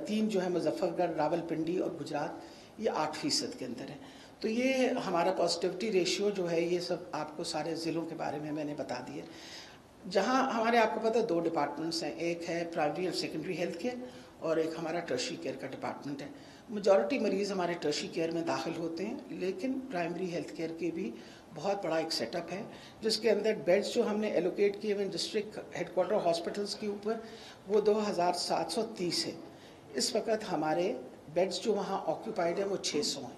तीन जो है मुजफ्फरगढ़, रावलपिंडी और गुजरात, ये 8% के अंदर है। तो ये हमारा पॉजिटिविटी रेशियो जो है, ये सब आपको सारे ज़िलों के बारे में मैंने बता दिए। जहाँ हमारे आपको पता है 2 डिपार्टमेंट्स हैं, एक है प्राइमरी और सेकेंडरी हेल्थ केयर और एक हमारा टर्शरी केयर का डिपार्टमेंट है। मेजॉरिटी मरीज़ हमारे टर्शरी केयर में दाखिल होते हैं, लेकिन प्राइमरी हेल्थ केयर के भी बहुत बड़ा एक सेटअप है, जिसके अंदर बेड्स जो हमने एलोकेट किए हुए डिस्ट्रिक्ट हेडक्वार्टर हॉस्पिटल्स के ऊपर, वो 2730 है। इस वक्त हमारे बेड्स जो वहाँ ऑक्यूपाइड है वो 600 हैं,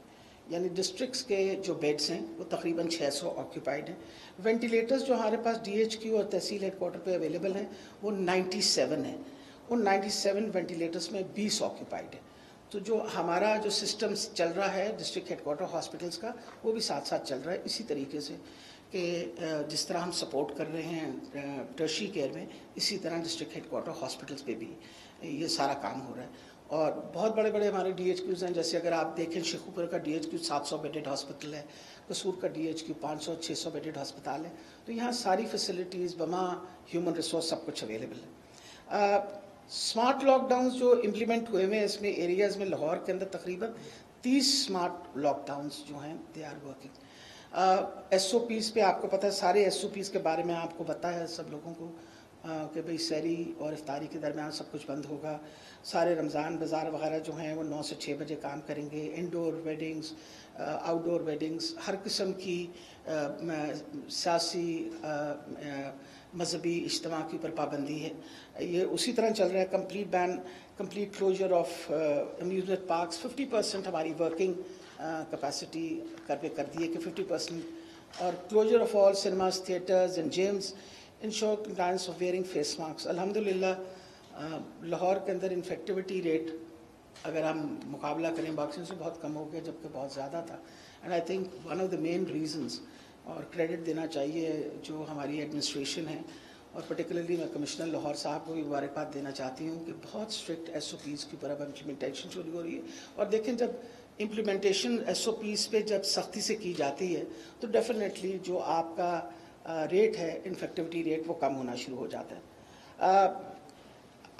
यानी डिस्ट्रिक्ट्स के जो बेड्स हैं वो तकरीबन 600 ऑक्यूपाइड हैं। वेंटिलेटर्स जो हमारे पास DHQ और तहसील हेडक्वार्टर पे अवेलेबल हैं वो 97 हैं। उन 97 वेंटिलेटर्स में 20 ऑक्यूपाइड है। तो जो हमारा जो सिस्टम चल रहा है डिस्ट्रिक्ट हेडक्वार्टर हॉस्पिटल्स का, वो भी साथ साथ चल रहा है इसी तरीके से कि जिस तरह हम सपोर्ट कर रहे हैं टर्शरी केयर में, इसी तरह डिस्ट्रिक्ट हेडक्वार्टर हॉस्पिटल्स पे भी ये सारा काम हो रहा है। और बहुत बड़े बड़े हमारे DHQs हैं, जैसे अगर आप देखें शेखुपुर का DHQ 700 बेडेड हॉस्पिटल है, कसूर का DHQ 500-600 बेडेड अस्पताल है। तो यहाँ सारी फैसिलिटीज़, बमा ह्यूमन रिसोर्स सब कुछ अवेलेबल है। स्मार्ट लॉकडाउन जो इम्प्लीमेंट हुए हैं इसमें एरियाज़ में, लाहौर के अंदर तकरीबन 30 स्मार्ट लॉकडाउन्स जो हैं दे आर वर्किंग। SOPs पे आपको पता है, सारे SOPs के बारे में आपको पता है सब लोगों को कि भाई सहरी और इफ्तारी के दरमियान सब कुछ बंद होगा। सारे रमज़ान बाज़ार वगैरह जो हैं वो 9 से 6 बजे काम करेंगे। इंडोर वेडिंग्स, आउटडोर वेडिंग्स, हर किस्म की सियासी मजहबी इज्तिमा के ऊपर पाबंदी है। ये उसी तरह चल रहा है। Complete ban, complete closure of amusement parks. 50% हमारी वर्किंग कैपेसिटी कर दी है कि 50%, और closure of all cinemas, theatres and gyms, ensure compliance of wearing face mask. अल्हम्दुलिल्लाह लाहौर के अंदर इन्फेक्टिविटी रेट अगर हम मुकाबला करें बाकी से बहुत कम हो गया, जबकि बहुत ज़्यादा था। And I think one of the main reasons, और क्रेडिट देना चाहिए जो हमारी एडमिनिस्ट्रेशन है, और पर्टिकुलरली मैं कमिश्नर लाहौर साहब को भी मुबारकबाद देना चाहती हूँ कि बहुत स्ट्रिक्ट SOPs की ऊपर अब इम्प्लीमेंटेशन शुरू हो रही है। और देखें, जब इम्प्लीमेंटेशन SOPs पे जब सख्ती से की जाती है तो डेफिनेटली जो आपका रेट है, इन्फेक्टिविटी रेट, वो कम होना शुरू हो जाता है।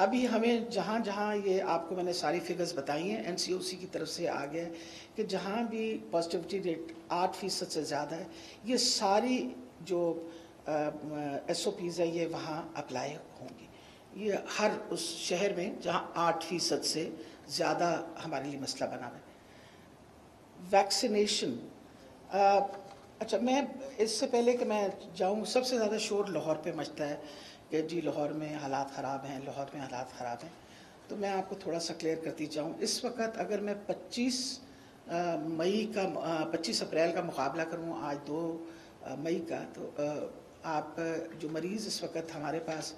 अभी हमें जहाँ जहाँ ये आपको मैंने सारी फिगर्स बताई हैं, NCOC की तरफ से आ गया है कि जहाँ भी पॉजिटिविटी रेट 8% से ज़्यादा है, ये सारी जो SOPs है ये वहाँ अप्लाई होंगी। ये हर उस शहर में जहाँ 8% से ज़्यादा हमारे लिए मसला बना है। वैक्सीनेशन, अच्छा, मैं इससे पहले कि मैं जाऊँ, सबसे ज़्यादा शोर लाहौर पे मचता है कि जी लाहौर में हालात ख़राब हैं, लाहौर में हालात ख़राब हैं। तो मैं आपको थोड़ा सा क्लियर करती जाऊँ। इस वक्त अगर मैं 25 अप्रैल का मुकाबला करूँ आज 2 मई का, तो आप जो मरीज़ इस वक्त हमारे पास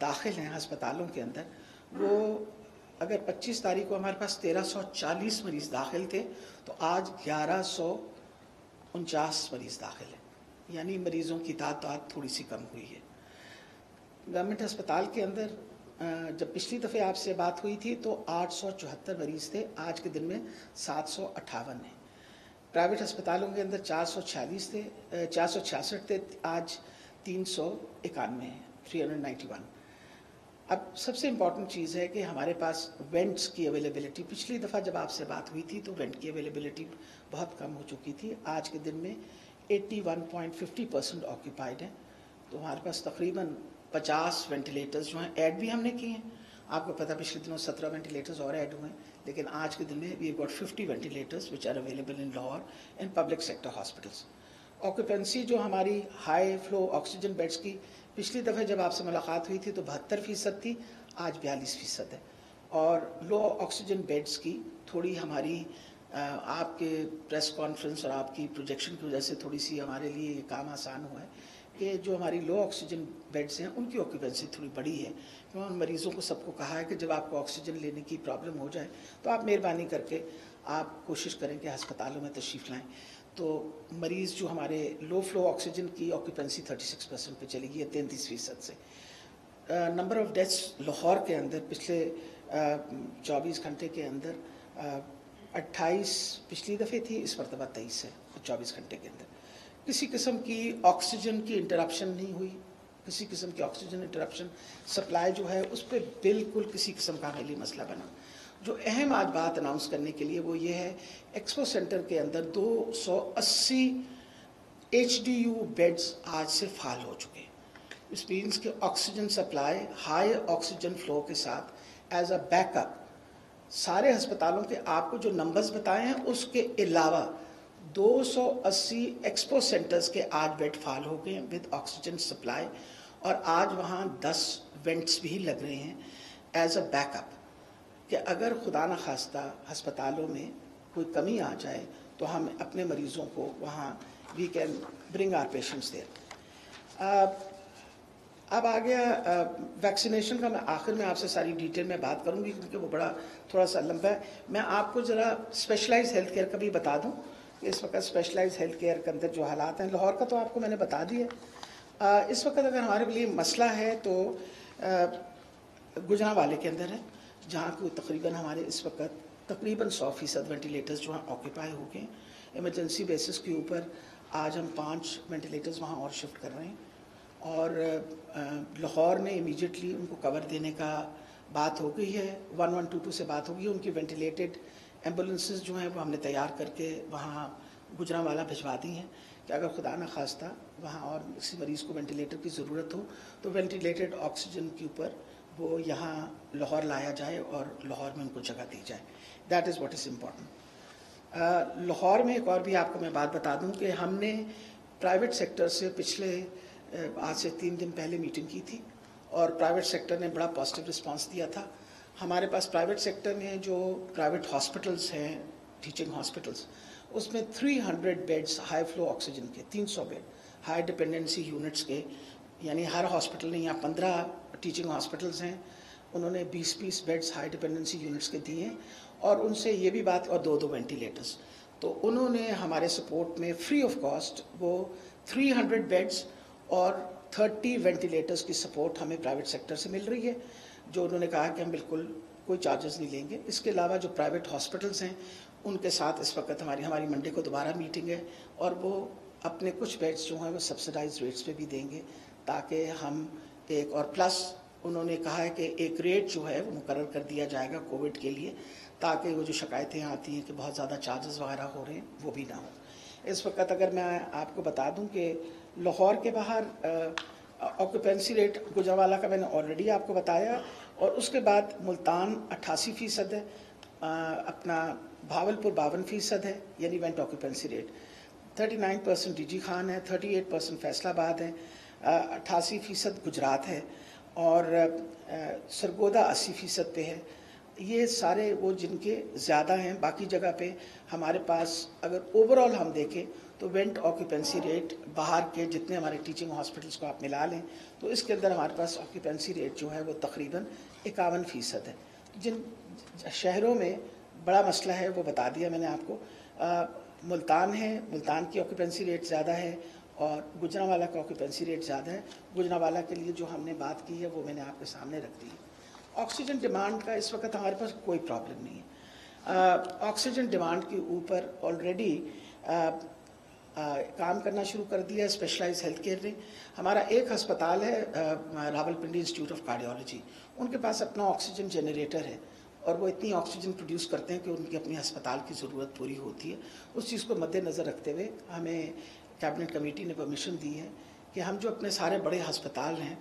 दाखिल हैं हस्पतालों के अंदर, वो अगर 25 तारीख को हमारे पास 1340 मरीज़ दाखिल थे, तो आज 1149 मरीज़ दाखिल हैं, यानी मरीज़ों की तादाद थोड़ी सी कम हुई है। गवर्नमेंट अस्पताल के अंदर जब पिछली दफ़े आपसे बात हुई थी तो 874 मरीज़ थे, आज के दिन में 758 हैं। प्राइवेट अस्पतालों के अंदर 446 थे, 466 थे, आज 391 हैं, 391। अब सबसे इम्पॉर्टेंट चीज़ है कि हमारे पास वेंट्स की अवेलेबिलिटी, पिछली दफ़ा जब आपसे बात हुई थी तो वेंट की अवेलेबिलिटी बहुत कम हो चुकी थी। आज के दिन में 81.50% ऑक्यूपाइड हैं। तो हमारे पास तकरीबन 50 वेंटिलेटर्स जो हैं ऐड भी हमने किए हैं। आपको पता पिछले दिनों 17 वेंटिलेटर्स और ऐड हुए हैं, लेकिन आज के दिन में we got 50 ventilators which are available in Lahore in public sector hospitals. Occupancy जो हमारी हाई फ्लो ऑक्सीजन बेड्स की, पिछली दफ़े जब आपसे मुलाकात हुई थी तो 72% थी, आज 42% है। और लो ऑक्सीजन बेड्स की थोड़ी हमारी आपके प्रेस कॉन्फ्रेंस और आपकी प्रोजेक्शन की वजह से थोड़ी सी हमारे लिए ये काम आसान हुआ है कि जो हमारी लो ऑक्सीजन बेड्स हैं उनकी ऑक्यूपेंसी थोड़ी बड़ी है। मैं उन मरीज़ों को सबको कहा है कि जब आपको ऑक्सीजन लेने की प्रॉब्लम हो जाए तो आप मेहरबानी करके आप कोशिश करें कि अस्पतालों में तशरीफ़ लाएँ। तो मरीज़ जो हमारे लो फ्लो ऑक्सीजन की ऑक्यूपेंसी 36% पे चली गई है 33% से। नंबर ऑफ़ डेथ्स लाहौर के अंदर पिछले 24 घंटे के अंदर 28 पिछली दफ़े थी, इस मरतबा 23 है 24 घंटे के अंदर। किसी किस्म की ऑक्सीजन की इंटरप्शन नहीं हुई, किसी किस्म की ऑक्सीजन इंटरप्शन, सप्लाई जो है उस पर बिल्कुल किसी किस्म का मामूली मसला बना। जो अहम आज बात अनाउंस करने के लिए वो ये है, एक्सपो सेंटर के अंदर 280 HDU बेड्स आज से फाल हो चुके हैं। इस मीन्स के oxygen supply high oxygen flow के साथ एज अ बैकअप सारे अस्पतालों के आपको जो नंबर्स बताए हैं उसके अलावा 280 एक्सपो सेंटर्स के आज बेड फाल हो गए हैं विद ऑक्सीजन सप्लाई, और आज वहाँ 10 वेंट्स भी लग रहे हैं एज अ बैकअप, कि अगर खुदा न खास्ता अस्पतालों में कोई कमी आ जाए तो हम अपने मरीज़ों को वहाँ we can bring our patients there. अब आ गया वैक्सीनेशन का। मैं आखिर में आपसे सारी डिटेल में बात करूंगी क्योंकि वो बड़ा थोड़ा सा लंबा है। मैं आपको ज़रा स्पेशलाइज्ड हेल्थ केयर का भी बता दूं कि इस वक्त स्पेशलाइज्ड हेल्थ केयर के अंदर जो हालात हैं, लाहौर का तो आपको मैंने बता दिया। इस वक्त अगर हमारे लिए मसला है तो गुजरांवाले के अंदर है, जहाँ को तकरीबन हमारे इस वक्त तकरीबन 100% वेंटिलेटर्स जो हैं ऑक्यूपाई हो गए। इमरजेंसी बेसिस के ऊपर आज हम 5 वेंटिलेटर्स वहाँ और शिफ्ट कर रहे हैं, और लाहौर ने इमीडिएटली उनको कवर देने का बात हो गई है। 1122 से बात हो गई है, उनकी वेंटिलेटेड एम्बुलेंसेस जो हैं वो हमने तैयार करके वहाँ गुजरांवाला भिजवा दी हैं कि अगर खुदा न खास्ता वहाँ और किसी मरीज़ को वेंटिलेटर की ज़रूरत हो तो वेंटिलेटेड ऑक्सीजन के ऊपर वो यहाँ लाहौर लाया जाए और लाहौर में उनको जगह दी जाए। That is what is important. Lahore में एक और भी आपको मैं बात बता दूँ कि हमने प्राइवेट सेक्टर से पिछले आज से 3 दिन पहले मीटिंग की थी और प्राइवेट सेक्टर ने बड़ा पॉजिटिव रिस्पांस दिया था। हमारे पास प्राइवेट सेक्टर में जो प्राइवेट हॉस्पिटल्स हैं, टीचिंग हॉस्पिटल्स, उसमें 300 बेड्स हाई फ्लो ऑक्सीजन के, 300 बेड हाई डिपेंडेंसी यूनिट्स के, यानी हर हॉस्पिटल ने यहाँ 15 टीचिंग हॉस्पिटल्स हैं, उन्होंने 20-20 बेड्स हाई डिपेंडेंसी यूनिट्स के दिए हैं, और उनसे ये भी बात, और 2-2 वेंटिलेटर्स, तो उन्होंने हमारे सपोर्ट में फ्री ऑफ कॉस्ट वो 300 बेड्स और 30 वेंटिलेटर्स की सपोर्ट हमें प्राइवेट सेक्टर से मिल रही है, जो उन्होंने कहा कि हम बिल्कुल कोई चार्जेस नहीं लेंगे। इसके अलावा जो प्राइवेट हॉस्पिटल्स हैं उनके साथ इस वक्त हमारी मंडे को दोबारा मीटिंग है, और वो अपने कुछ बेड्स जो हैं वो सब्सिडाइज रेट्स पे भी देंगे, ताकि हम एक, और प्लस उन्होंने कहा है कि एक रेट जो है वो मुकर्रर कर दिया जाएगा कोविड के लिए, ताकि वो जो शिकायतें आती हैं कि बहुत ज़्यादा चार्जेस वगैरह हो रहे हैं वो भी ना हो। इस वक्त अगर मैं आपको बता दूं कि लाहौर के बाहर ऑक्यूपेंसी रेट गुजरांवाला का मैंने ऑलरेडी आपको बताया, और उसके बाद मुल्तान 88% है, अपना भावलपुर 52% है, यानी went occupancy rate 39% DG Khan है, 38% फैसलाबाद है, 88% गुजरात है, और सरगोदा 80% पे है। ये सारे वो जिनके ज़्यादा हैं। बाकी जगह पे हमारे पास अगर ओवरऑल हम देखें तो वेंट ऑक्यूपेंसी रेट बाहर के जितने हमारे टीचिंग हॉस्पिटल्स को आप मिला लें तो इसके अंदर हमारे पास ऑक्यूपेंसी रेट जो है वो तकरीबन 51% है। जिन शहरों में बड़ा मसला है वो बता दिया मैंने आपको। मुल्तान है, मुल्तान की ऑक्यूपेंसी रेट ज़्यादा है और गुजरांवाला का ऑक्यूपेंसी रेट ज़्यादा है। गुजरांवाला के लिए जो हमने बात की है वो मैंने आपके सामने रख दी है। ऑक्सीजन डिमांड का इस वक्त हमारे पास कोई प्रॉब्लम नहीं है। ऑक्सीजन डिमांड के ऊपर ऑलरेडी काम करना शुरू कर दिया स्पेशलाइज्ड हेल्थ केयर ने। हमारा एक अस्पताल है रावलपिंडी इंस्टीट्यूट ऑफ कार्डियोलॉजी, उनके पास अपना ऑक्सीजन जनरेटर है और वो इतनी ऑक्सीजन प्रोड्यूस करते हैं कि उनकी अपनी अस्पताल की ज़रूरत पूरी होती है। उस चीज़ को मद्देनज़र रखते हुए हमें कैबिनेट कमेटी ने परमिशन दी है कि हम जो अपने सारे बड़े अस्पताल हैं,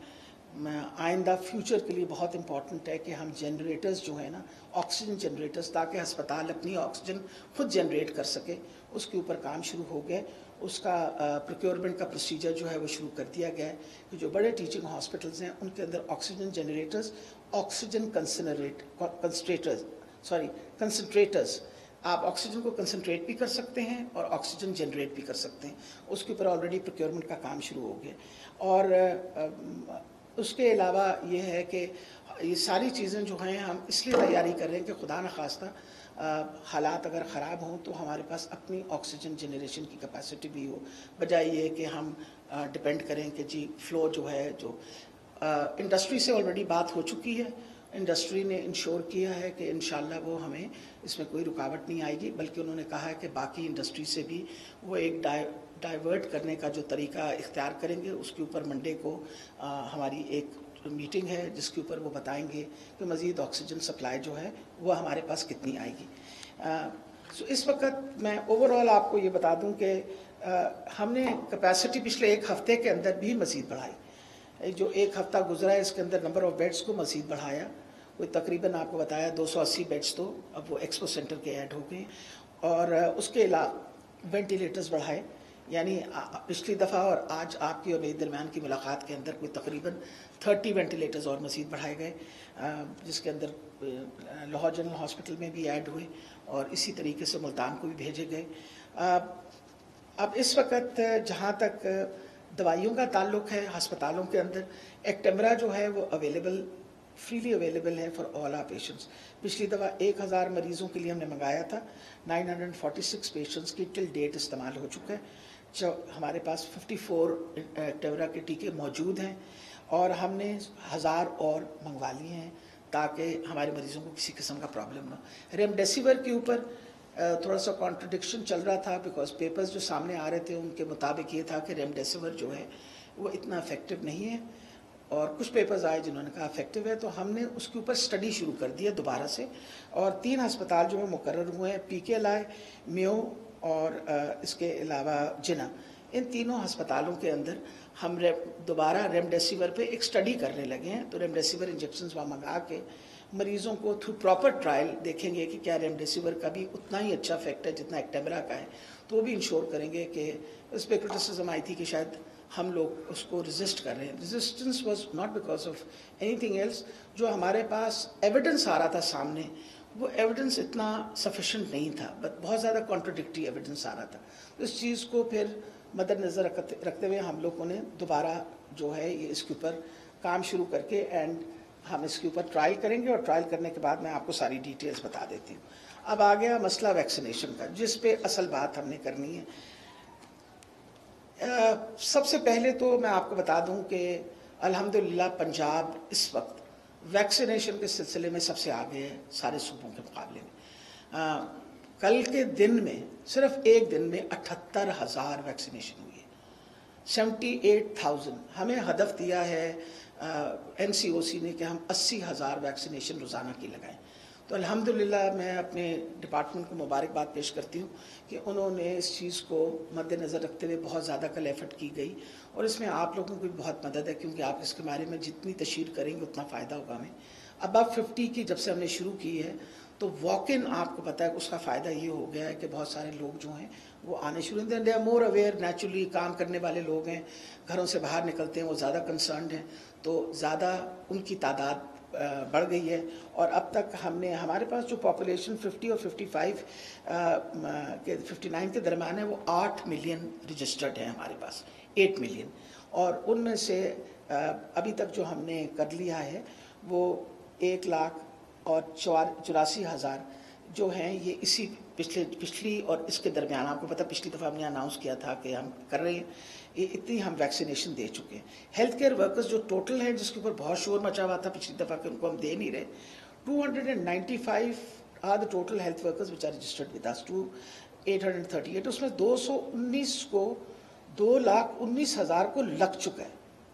आइंदा फ्यूचर के लिए बहुत इम्पॉर्टेंट है कि हम जनरेटर्स जो है ना, ऑक्सीजन जनरेटर्स, ताकि अस्पताल अपनी ऑक्सीजन खुद जनरेट कर सके, उसके ऊपर काम शुरू हो गया। उसका प्रोक्योरमेंट का प्रोसीजर जो है वो शुरू कर दिया गया है कि जो बड़े टीचिंग हॉस्पिटल्स हैं उनके अंदर ऑक्सीजन जनरेटर्स, ऑक्सीजन कंसनट्रेटर्स, आप ऑक्सीजन को कंसनट्रेट भी कर सकते हैं और ऑक्सीजन जनरेट भी कर सकते हैं। उसके ऊपर ऑलरेडी प्रोक्योरमेंट का काम शुरू हो गया। और उसके अलावा ये है कि ये सारी चीज़ें जो हैं हम इसलिए तैयारी कर रहे हैं कि खुदा न खास्ता हालात अगर ख़राब हों तो हमारे पास अपनी ऑक्सीजन जनरेशन की कैपेसिटी भी हो, बजाय ये कि हम डिपेंड करें कि जी फ़्लो जो है, जो इंडस्ट्री से ऑलरेडी बात हो चुकी है इंडस्ट्री ने इंश्योर किया है कि इंशाल्लाह वो हमें इसमें कोई रुकावट नहीं आएगी, बल्कि उन्होंने कहा है कि बाकी इंडस्ट्री से भी वो एक डाइवर्ट करने का जो तरीका इख्तियार करेंगे। उसके ऊपर मंडे को हमारी एक मीटिंग है जिसके ऊपर वो बताएंगे कि मज़ीद ऑक्सीजन सप्लाई जो है वो हमारे पास कितनी आएगी। सो इस वक्त मैं ओवरऑल आपको ये बता दूं कि हमने कैपेसिटी पिछले एक हफ़्ते के अंदर भी मज़ीद बढ़ाई। जो एक हफ़्ता गुजरा है इसके अंदर नंबर ऑफ़ बेड्स को मज़ीद बढ़ाया। कोई तकरीबन आपको बताया 280 बेड्स तो अब वो एक्सपो सेंटर के ऐड हो गए, और उसके अलावा वेंटिलेटर्स बढ़ाए। यानी पिछली दफ़ा और आज आपकी और मेरी दरमियान की मुलाकात के अंदर कोई तकरीबन 30 वेंटिलेटर्स और मज़ीद बढ़ाए गए, जिसके अंदर लाहौर जनरल हॉस्पिटल में भी ऐड हुए और इसी तरीके से मुल्तान को भी भेजे गए। अब इस वक्त जहाँ तक दवाइयों का ताल्लुक है, अस्पतालों के अंदर एक्टेमरा जो है वो फ्रीली अवेलेबल है फॉर ऑल आर पेशेंट्स। पिछली दफ़ा 1000 मरीज़ों के लिए हमने मंगाया था, 946 पेशेंट्स की टिल डेट इस्तेमाल हो चुका है। जो हमारे पास 54 एक्टेमरा के टीके मौजूद हैं और हमने 1000 और मंगवा लिए हैं ताकि हमारे मरीज़ों को किसी किस्म का प्रॉब्लम ना। रेमडेसिविर के ऊपर थोड़ा सा कॉन्ट्रडिक्शन चल रहा था, बिकॉज पेपर्स जो सामने आ रहे थे उनके मुताबिक ये था कि रेमडेसिविर जो है वो इतना इफेक्टिव नहीं है, और कुछ पेपर्स आए जिन्होंने कहा इफेक्टिव है। तो हमने उसके ऊपर स्टडी शुरू कर दी है दोबारा से, और 3 अस्पताल जो है मुकर्रर हुए हैं, PKLI, मेयो और इसके अलावा जिना। इन तीनों अस्पतालों के अंदर हम दोबारा रेमडेसिविर पे एक स्टडी करने लगे हैं। तो रेमडेसिविर इंजेक्शन्स वहाँ मंगा के मरीज़ों को थ्रू प्रॉपर ट्रायल देखेंगे कि क्या रेमडेसिविर का भी उतना ही अच्छा इफेक्ट है जितना एक्टेमरा का है। तो वो भी इंश्योर करेंगे कि इस पर क्रिटिसिज्म आई थी कि शायद हम लोग उसको रेजिस्ट कर रहे हैं। Resistance was not because of anything else. जो हमारे पास एविडेंस आ रहा था सामने, वो एविडेंस इतना सफिशेंट नहीं था, बट बहुत ज़्यादा कॉन्ट्रडिक्टरी एविडेंस आ रहा था। तो इस चीज़ को फिर मद्देनज़र रखते हुए हम लोगों ने दोबारा जो है ये इसके ऊपर काम शुरू करके एंड हम इसके ऊपर ट्रायल करेंगे, और ट्रायल करने के बाद मैं आपको सारी डिटेल्स बता देती हूँ। अब आ गया मसला वैक्सीनेशन का, जिस पे असल बात हमने करनी है। सबसे पहले तो मैं आपको बता दूं कि अल्हम्दुलिल्लाह पंजाब इस वक्त वैक्सीनेशन के सिलसिले में सबसे आगे है सारे सूबों के मुकाबले में। कल के दिन में सिर्फ एक दिन में 78,000 वैक्सीनेशन हुई है, 78,000। हमें हदफ दिया है NCOC ने कि हम 80,000 वैक्सीनेशन रोज़ाना की लगाएं। तो अल्हम्दुलिल्लाह मैं अपने डिपार्टमेंट को मुबारकबाद पेश करती हूँ कि उन्होंने इस चीज़ को मद्देनज़र रखते हुए बहुत ज़्यादा कल एफर्ट की गई, और इसमें आप लोगों की बहुत मदद है, क्योंकि आप इसके बारे में जितनी तशहीर करेंगे उतना फ़ायदा होगा हमें। अब 50 की जब से हमने शुरू की है तो वॉक इन आपको पता है उसका फ़ायदा ये हो गया है कि बहुत सारे लोग जो हैं वो आने शुरू हैं। They are more aware, naturally काम करने वाले लोग हैं, घरों से बाहर निकलते हैं, वो ज़्यादा कंसर्न्ड हैं, तो ज़्यादा उनकी तादाद बढ़ गई है। और अब तक हमने हमारे पास जो पॉपुलेशन 50 और 55 के 59 के दरम्यान है, वो 8 मिलियन रजिस्टर्ड है हमारे पास, 8 मिलियन। और उनमें से अभी तक जो हमने कर लिया है वो 1,84,000 जो हैं, ये इसी पिछली और इसके दरमियान, आपको पता पिछली दफ़ा हमने अनाउंस किया था कि हम कर रहे हैं, ये इतनी हम वैक्सीनेशन दे चुके हैं। हेल्थ केयर वर्कर्स जो टोटल हैं, जिसके ऊपर बहुत शोर मचा हुआ था पिछली दफ़ा कि उनको हम दे नहीं रहे, 295 are the total health workers which are registered with us, 838। उसमें 219 को 2,19,000 को लग चुका है,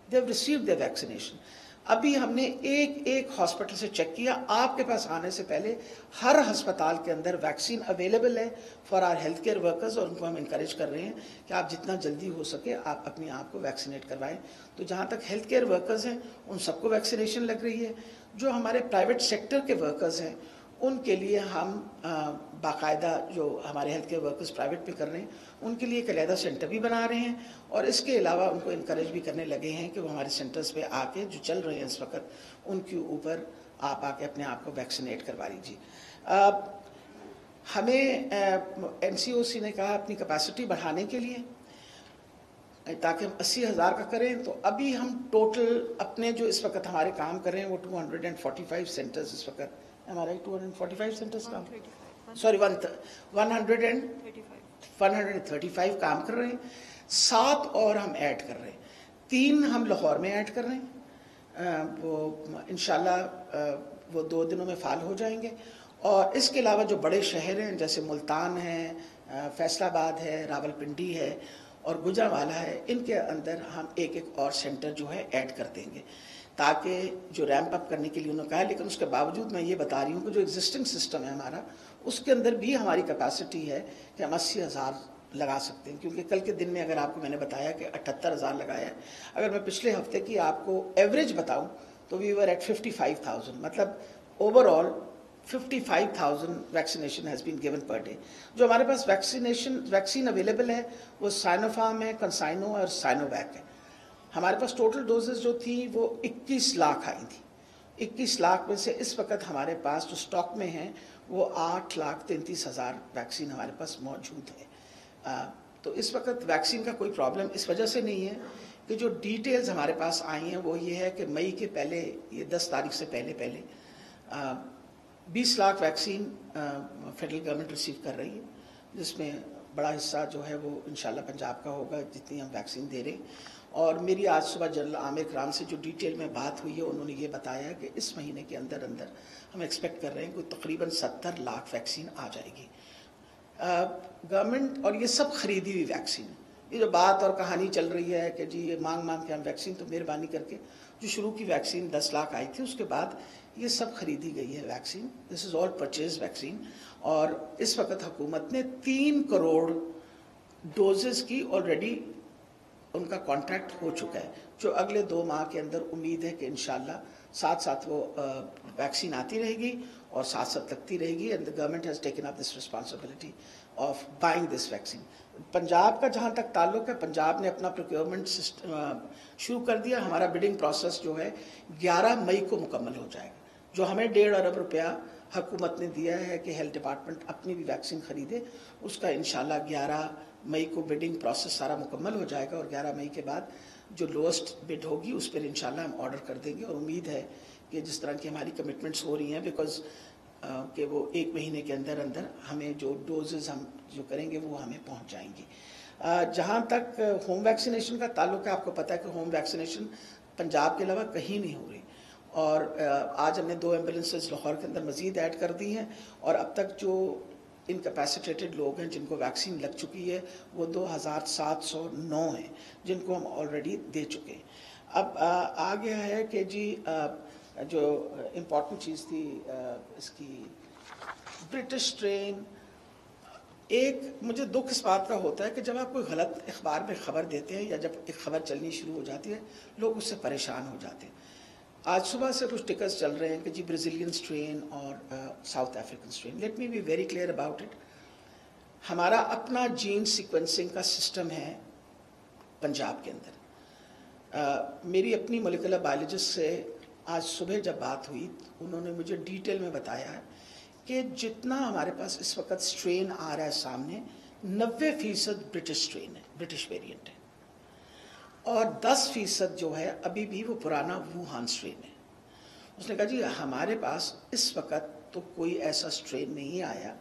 they have received the vaccination. अभी हमने एक हॉस्पिटल से चेक किया, आपके पास आने से पहले हर अस्पताल के अंदर वैक्सीन अवेलेबल है for our health care workers, और उनको हम इनकरेज कर रहे हैं कि आप जितना जल्दी हो सके आप अपने आप को वैक्सीनेट करवाएं। तो जहाँ तक हेल्थ केयर वर्कर्स हैं उन सबको वैक्सीनेशन लग रही है। जो हमारे प्राइवेट सेक्टर के वर्कर्स हैं उनके लिए हम बाकायदा, जो हमारे हेल्थ केयर वर्कर्स प्राइवेट में कर रहे हैं, उनके लिए एक अलहदा सेंटर भी बना रहे हैं, और इसके अलावा उनको इनकरेज भी करने लगे हैं कि वो हमारे सेंटर्स पे आके जो चल रहे हैं इस वक्त, उनके ऊपर आप आके अपने आप को वैक्सीनेट करवा लीजिए। हमें NCOC ने कहा अपनी कैपेसिटी बढ़ाने के लिए, ताकि हम 80,000 का करें। तो अभी हम टोटल अपने जो इस वक्त हमारे काम कर रहे हैं वो 245 सेंटर्स इस वक्त हमारे 245 सेंटर्स काम, सॉरी 135 काम कर रहे हैं। 7 और हम ऐड कर रहे हैं, 3 हम लाहौर में ऐड कर रहे हैं। वो इंशाल्लाह वो 2 दिनों में फाल हो जाएंगे। और इसके अलावा जो बड़े शहर हैं जैसे मुल्तान है, फैसलाबाद है, रावलपिंडी है और गुजरांवाला है, इनके अंदर हम एक एक और सेंटर जो है ऐड कर देंगे ताकि जो रैंप अप करने के लिए उन्होंने कहा है। लेकिन उसके बावजूद मैं ये बता रही हूँ कि जो एग्जिस्टिंग सिस्टम है हमारा, उसके अंदर भी हमारी कैपेसिटी है कि हम 80,000 लगा सकते हैं। क्योंकि कल के दिन में अगर आपको मैंने बताया कि 78,000 लगाया है, अगर मैं पिछले हफ्ते की आपको एवरेज बताऊं तो वी वर एट 55,000, मतलब overall 55,000 vaccination has been given per day. जो हमारे पास वैक्सीन अवेलेबल है वो साइनोफार्म है, कंसाइनो और साइनोवैक है। हमारे पास टोटल डोजेज जो थी वो 21 लाख आई थी। 21 लाख में से इस वक्त हमारे पास जो स्टॉक में है वो 8,33,000 वैक्सीन हमारे पास मौजूद है। तो इस वक्त वैक्सीन का कोई प्रॉब्लम इस वजह से नहीं है कि जो डिटेल्स हमारे पास आई हैं वो ये है कि मई के पहले, ये 10 तारीख से पहले 20 lakh vaccine federal government receive कर रही है, जिसमें बड़ा हिस्सा जो है वो इंशाल्लाह पंजाब का होगा जितनी हम वैक्सीन दे रहे हैं। और मेरी आज सुबह जनरल आमिर कराम से जो डिटेल में बात हुई है, उन्होंने ये बताया कि इस महीने के अंदर अंदर हम एक्सपेक्ट कर रहे हैं कि तकरीबन 70 लाख वैक्सीन आ जाएगी गवर्नमेंट। और ये सब खरीदी हुई वैक्सीन है। ये जो बात और कहानी चल रही है कि जी ये मांग के हम वैक्सीन, तो मेहरबानी करके जो शुरू की वैक्सीन 10 लाख आई थी उसके बाद ये सब खरीदी गई है vaccine. This is all purchase vaccine. और इस वक्त हुकूमत ने 3 करोड़ डोजेस की ऑलरेडी उनका कॉन्ट्रैक्ट हो चुका है, जो अगले 2 माह के अंदर उम्मीद है कि इंशाल्लाह साथ साथ वो वैक्सीन आती रहेगी और साथ साथ लगती रहेगी। And the government has taken up this responsibility of buying this vaccine. Punjab का जहाँ तक ताल्लुक है, पंजाब ने अपना प्रोक्योरमेंट सिस्टम शुरू कर दिया। हमारा बिडिंग प्रोसेस जो है 11 मई को मुकम्मल हो जाएगा। जो हमें 1.5 अरब रुपया हुकूमत ने दिया है कि हेल्थ डिपार्टमेंट अपनी भी वैक्सीन खरीदे, उसका इंशाल्लाह 11 मई को बिडिंग प्रोसेस सारा मुकम्मल हो जाएगा। और 11 मई के बाद जो लोएस्ट बिड होगी उस पर इंशाल्लाह हम ऑर्डर कर देंगे। और उम्मीद है कि जिस तरह की हमारी कमिटमेंट्स हो रही हैं, बिकॉज कि वो 1 महीने के अंदर अंदर हमें जो डोजेज़ हम जो करेंगे वो हमें पहुंच जाएंगी। जहाँ तक होम वैक्सीनेशन का ताल्लुक है, आपको पता है कि होम वैक्सीनेशन पंजाब के अलावा कहीं नहीं हो रही। और आज हमने 2 एम्बुलेंसेज लाहौर के अंदर मज़ीद ऐड कर दी हैं। और अब तक जो इनकैपेसिटेटेड लोग हैं जिनको वैक्सीन लग चुकी है वो 2,709 हैं, जिनको हम ऑलरेडी दे चुके हैं। अब आ गया है कि जी जो इम्पॉर्टेंट चीज़ थी इसकी ब्रिटिश ट्रेन। एक मुझे दुख इस बात का होता है कि जब आप कोई गलत अखबार में ख़बर देते हैं या जब एक ख़बर चलनी शुरू हो जाती है, लोग उससे परेशान हो जाते हैं। आज सुबह से कुछ टिकट्स चल रहे हैं कि जी ब्राज़ीलियन स्ट्रेन और south African strain. Let me be very clear about it. हमारा अपना जीन सीक्वेंसिंग का सिस्टम है पंजाब के अंदर। मेरी अपनी मोलिकुलर बायोलॉजिस्ट से आज सुबह जब बात हुई, उन्होंने मुझे डिटेल में बताया है कि जितना हमारे पास इस वक्त स्ट्रेन आ रहा है सामने, 90% ब्रिटिश स्ट्रेन है, ब्रिटिश वेरिएंट है। और 10% जो है अभी भी वो पुराना वुहान स्ट्रेन है। उसने कहा जी हमारे पास इस वक्त तो कोई ऐसा स्ट्रेन नहीं आया,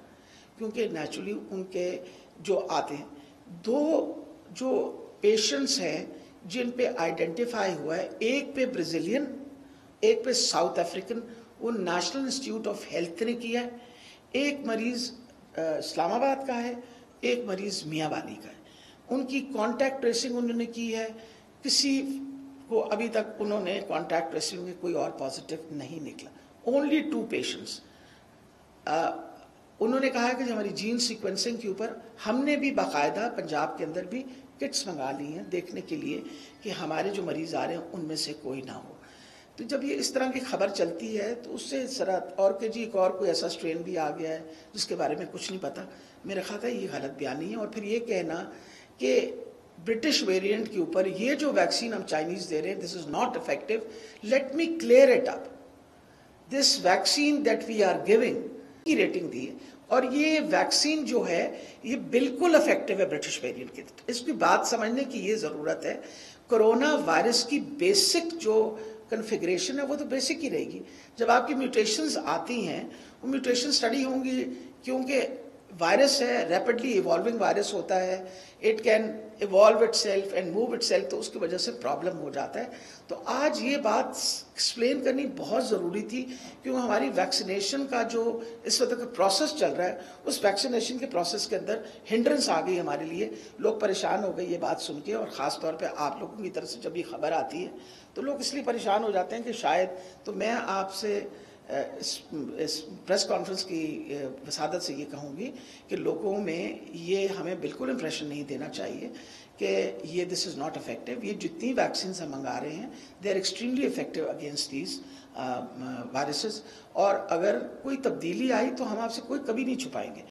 क्योंकि नेचुरली उनके जो आते हैं 2 जो पेशेंट्स हैं जिन पे आइडेंटिफाई हुआ है, एक पे ब्राज़ीलियन, एक पे साउथ अफ्रीकन, वो नेशनल इंस्टीट्यूट ऑफ हेल्थ ने किया है। एक मरीज़ इस्लामाबाद का है, एक मरीज़ मियांवाली का है। उनकी कॉन्टैक्ट ट्रेसिंग उन्होंने की है, किसी को अभी तक उन्होंने कॉन्टैक्ट ट्रेसिंग में कोई और पॉजिटिव नहीं निकला। Only 2 patients. उन्होंने कहा कि हमारी जीन सीक्वेंसिंग के ऊपर हमने भी बाकायदा पंजाब के अंदर भी किट्स मंगा ली हैं देखने के लिए कि हमारे जो मरीज़ आ रहे हैं उनमें से कोई ना हो। तो जब ये इस तरह की खबर चलती है तो उससे ज़रा और कि जी एक और कोई ऐसा स्ट्रेन भी आ गया है जिसके बारे में कुछ नहीं पता, मेरा ख्याल है ये गलत बयानी है। और फिर ये कहना कि ब्रिटिश वेरिएंट के ऊपर ये जो वैक्सीन हम चाइनीज़ दे रहे हैं this is not effective, let me clear it up. This vaccine that we are giving की रेटिंग दी है और ये वैक्सीन जो है ये बिल्कुल इफेक्टिव है ब्रिटिश वेरिएंट की। इसकी बात समझने की ये ज़रूरत है। कोरोना वायरस की बेसिक जो कन्फिग्रेशन है वो तो बेसिक ही रहेगी। जब आपकी म्यूटेशंस आती हैं वो म्यूटेशन स्टडी होंगी, क्योंकि वायरस है, रैपिडली इवॉल्विंग वायरस होता है, it can evolve itself and move itself, तो उसकी वजह से प्रॉब्लम हो जाता है। तो आज ये बात एक्सप्लेन करनी बहुत ज़रूरी थी, क्योंकि हमारी वैक्सीनेशन का जो इस वक्त का प्रोसेस चल रहा है, उस वैक्सीनेशन के प्रोसेस के अंदर हिंड्रेंस आ गई हमारे लिए। लोग परेशान हो गए ये बात सुन के, और ख़ास तौर पे आप लोगों की तरफ से जब ये खबर आती है तो लोग इसलिए परेशान हो जाते हैं कि शायद, तो मैं आपसे इस प्रेस कॉन्फ्रेंस की वसादत से ये कहूँगी कि लोगों में ये हमें बिल्कुल इम्प्रेशन नहीं देना चाहिए कि ये दिस इज़ नॉट इफेक्टिव। ये जितनी वैक्सीन हम मंगा रहे हैं, they are extremely effective against these viruses, और अगर कोई तब्दीली आई तो हम आपसे कोई कभी नहीं छुपाएंगे।